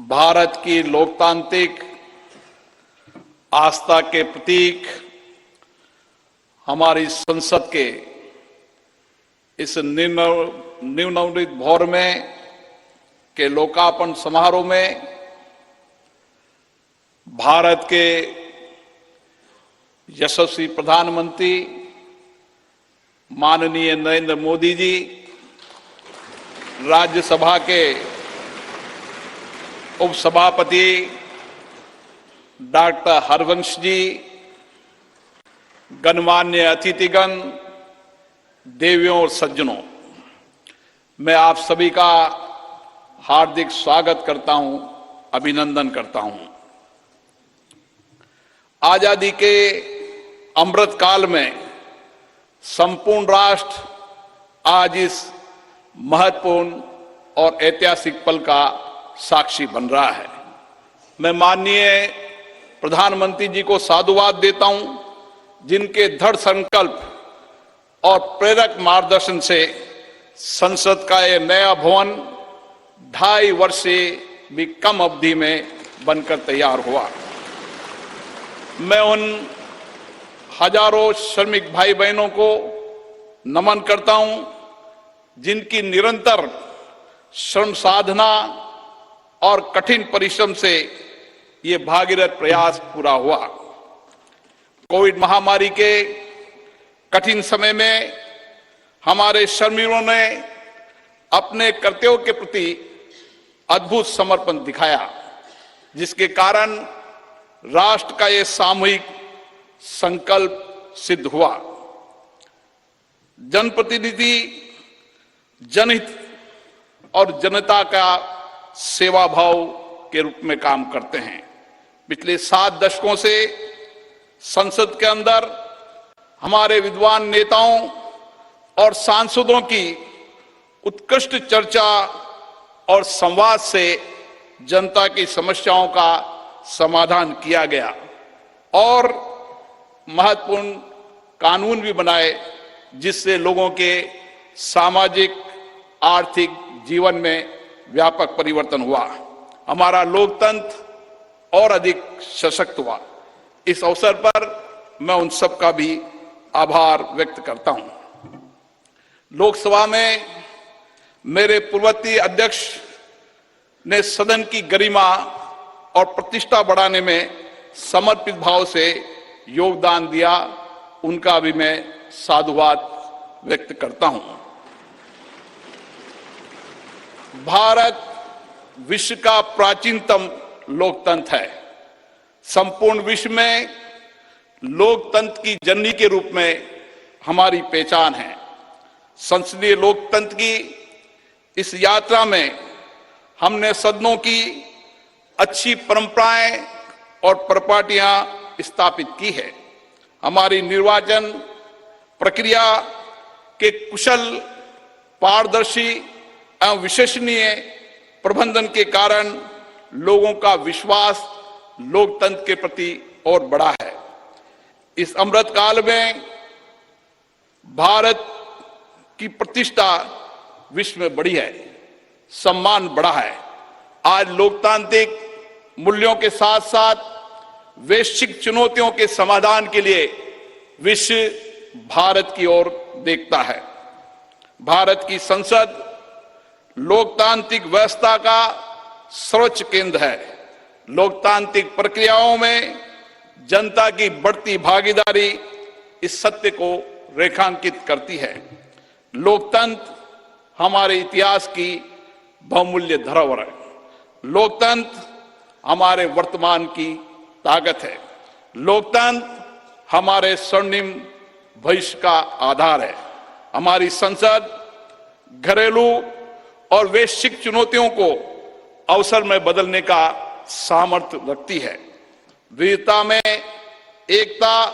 भारत की लोकतांत्रिक आस्था के प्रतीक हमारी संसद के इस नवनिर्मित भवन में के लोकार्पण समारोह में भारत के यशस्वी प्रधानमंत्री माननीय नरेंद्र मोदी जी, राज्यसभा के उपसभापति डॉक्टर हरवंश जी, गणमान्य अतिथिगण, देवियों और सज्जनों, मैं आप सभी का हार्दिक स्वागत करता हूं, अभिनंदन करता हूं। आजादी के अमृत काल में संपूर्ण राष्ट्र आज इस महत्वपूर्ण और ऐतिहासिक पल का साक्षी बन रहा है। मैं माननीय प्रधानमंत्री जी को साधुवाद देता हूं, जिनके दृढ़ संकल्प और प्रेरक मार्गदर्शन से संसद का यह नया भवन 2.5 वर्ष से भी कम अवधि में बनकर तैयार हुआ। मैं उन हजारों श्रमिक भाई बहनों को नमन करता हूं, जिनकी निरंतर श्रम साधना और कठिन परिश्रम से ये भागीरथ प्रयास पूरा हुआ। कोविड महामारी के कठिन समय में हमारे श्रमिकों ने अपने कर्तव्यों के प्रति अद्भुत समर्पण दिखाया, जिसके कारण राष्ट्र का ये सामूहिक संकल्प सिद्ध हुआ। जनप्रतिनिधि जनहित और जनता का सेवा भाव के रूप में काम करते हैं। पिछले 7 दशकों से संसद के अंदर हमारे विद्वान नेताओं और सांसदों की उत्कृष्ट चर्चा और संवाद से जनता की समस्याओं का समाधान किया गया और महत्वपूर्ण कानून भी बनाए, जिससे लोगों के सामाजिक आर्थिक जीवन में व्यापक परिवर्तन हुआ। हमारा लोकतंत्र और अधिक सशक्त हुआ। इस अवसर पर मैं उन सब का भी आभार व्यक्त करता हूं। लोकसभा में मेरे पूर्ववर्ती अध्यक्ष ने सदन की गरिमा और प्रतिष्ठा बढ़ाने में समर्पित भाव से योगदान दिया, उनका भी मैं साधुवाद व्यक्त करता हूं। भारत विश्व का प्राचीनतम लोकतंत्र है। संपूर्ण विश्व में लोकतंत्र की जननी के रूप में हमारी पहचान है। संसदीय लोकतंत्र की इस यात्रा में हमने सदनों की अच्छी परंपराएं और परिपाटियां स्थापित की है। हमारी निर्वाचन प्रक्रिया के कुशल, पारदर्शी एवं विश्वसनीय प्रबंधन के कारण लोगों का विश्वास लोकतंत्र के प्रति और बढ़ा है। इस अमृत काल में भारत की प्रतिष्ठा विश्व में बढ़ी है, सम्मान बढ़ा है। आज लोकतांत्रिक मूल्यों के साथ साथ वैश्विक चुनौतियों के समाधान के लिए विश्व भारत की ओर देखता है। भारत की संसद लोकतांत्रिक व्यवस्था का सर्वोच्च केंद्र है। लोकतांत्रिक प्रक्रियाओं में जनता की बढ़ती भागीदारी इस सत्य को रेखांकित करती है। लोकतंत्र हमारे इतिहास की बहुमूल्य धरोहर है। लोकतंत्र हमारे वर्तमान की ताकत है। लोकतंत्र हमारे स्वर्णिम भविष्य का आधार है। हमारी संसद घरेलू और वैश्विक चुनौतियों को अवसर में बदलने का सामर्थ्य रखती है। विविधता में एकता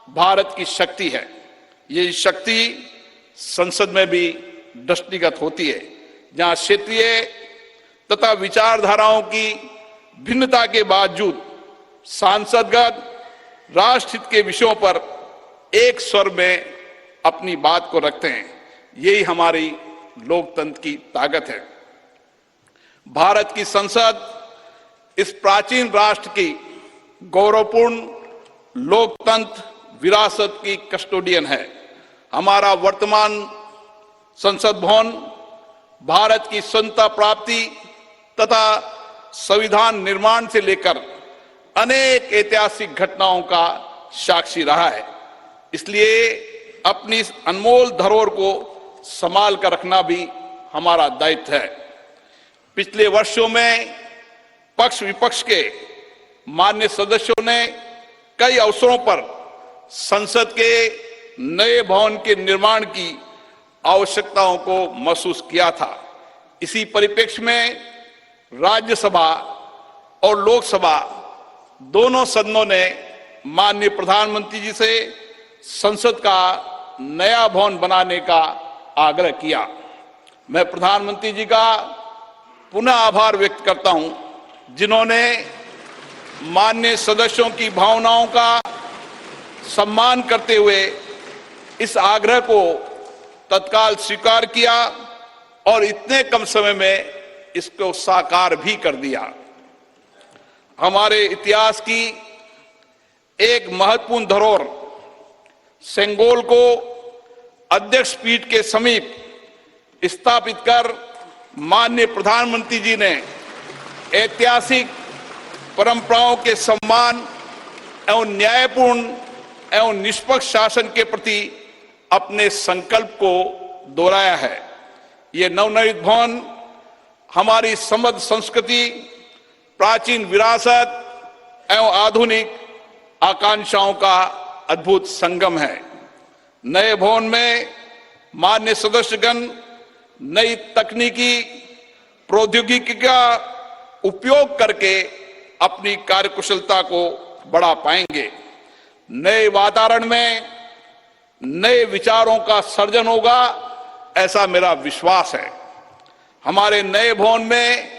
भारत की शक्ति है। ये शक्ति संसद में भी दृष्टिगत होती है, जहां क्षेत्रीय तथा विचारधाराओं की भिन्नता के बावजूद सांसदगण राष्ट्रहित के विषयों पर एक स्वर में अपनी बात को रखते हैं। यही हमारी लोकतंत्र की ताकत है। भारत की संसद इस प्राचीन राष्ट्र की गौरवपूर्ण लोकतंत्र विरासत की कस्टोडियन है। हमारा वर्तमान संसद भवन भारत की स्वतंत्रता प्राप्ति तथा संविधान निर्माण से लेकर अनेक ऐतिहासिक घटनाओं का साक्षी रहा है। इसलिए अपनी इस अनमोल धरोहर को संभाल कर रखना भी हमारा दायित्व है। पिछले वर्षों में पक्ष विपक्ष के मान्य सदस्यों ने कई अवसरों पर संसद के नए भवन के निर्माण की आवश्यकताओं को महसूस किया था। इसी परिप्रेक्ष्य में राज्यसभा और लोकसभा दोनों सदनों ने माननीय प्रधानमंत्री जी से संसद का नया भवन बनाने का आग्रह किया। मैं प्रधानमंत्री जी का पुनः आभार व्यक्त करता हूं, जिन्होंने माननीय सदस्यों की भावनाओं का सम्मान करते हुए इस आग्रह को तत्काल स्वीकार किया और इतने कम समय में इसको साकार भी कर दिया। हमारे इतिहास की एक महत्वपूर्ण धरोहर सेंगोल को अध्यक्ष पीठ के समीप स्थापित कर माननीय प्रधानमंत्री जी ने ऐतिहासिक परंपराओं के सम्मान एवं न्यायपूर्ण एवं निष्पक्ष शासन के प्रति अपने संकल्प को दोहराया है। ये नवनिर्मित भवन हमारी समृद्ध संस्कृति, प्राचीन विरासत एवं आधुनिक आकांक्षाओं का अद्भुत संगम है। नए भवन में माननीय सदस्यगण नई तकनीकी प्रौद्योगिकी का उपयोग करके अपनी कार्यकुशलता को बढ़ा पाएंगे। नए वातावरण में नए विचारों का सर्जन होगा, ऐसा मेरा विश्वास है। हमारे नए भवन में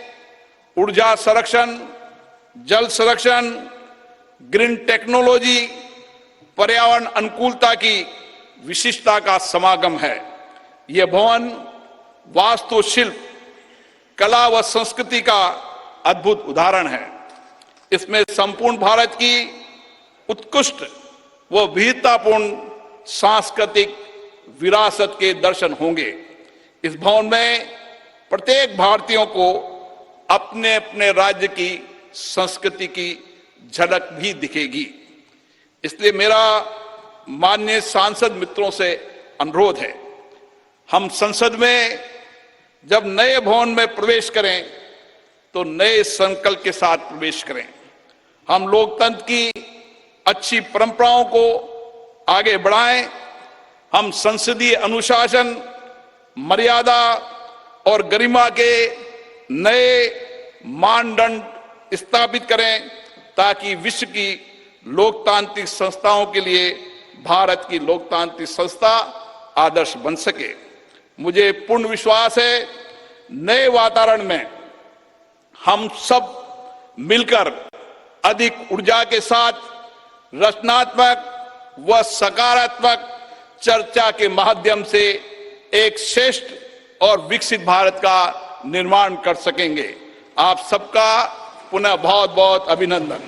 ऊर्जा संरक्षण, जल संरक्षण, ग्रीन टेक्नोलॉजी, पर्यावरण अनुकूलता की विशिष्टता का समागम है। यह भवन वास्तुशिल्प, कला व संस्कृति का अद्भुत उदाहरण है। इसमें संपूर्ण भारत की उत्कृष्ट व विविधतापूर्ण सांस्कृतिक विरासत के दर्शन होंगे। इस भवन में प्रत्येक भारतीयों को अपने अपने राज्य की संस्कृति की झलक भी दिखेगी। इसलिए मेरा माननीय सांसद मित्रों से अनुरोध है, हम संसद में जब नए भवन में प्रवेश करें तो नए संकल्प के साथ प्रवेश करें। हम लोकतंत्र की अच्छी परंपराओं को आगे बढ़ाएं। हम संसदीय अनुशासन, मर्यादा और गरिमा के नए मानदंड स्थापित करें, ताकि विश्व की लोकतांत्रिक संस्थाओं के लिए भारत की लोकतांत्रिक संस्था आदर्श बन सके। मुझे पूर्ण विश्वास है, नए वातावरण में हम सब मिलकर अधिक ऊर्जा के साथ रचनात्मक व सकारात्मक चर्चा के माध्यम से एक श्रेष्ठ और विकसित भारत का निर्माण कर सकेंगे। आप सबका पुनः बहुत बहुत अभिनंदन।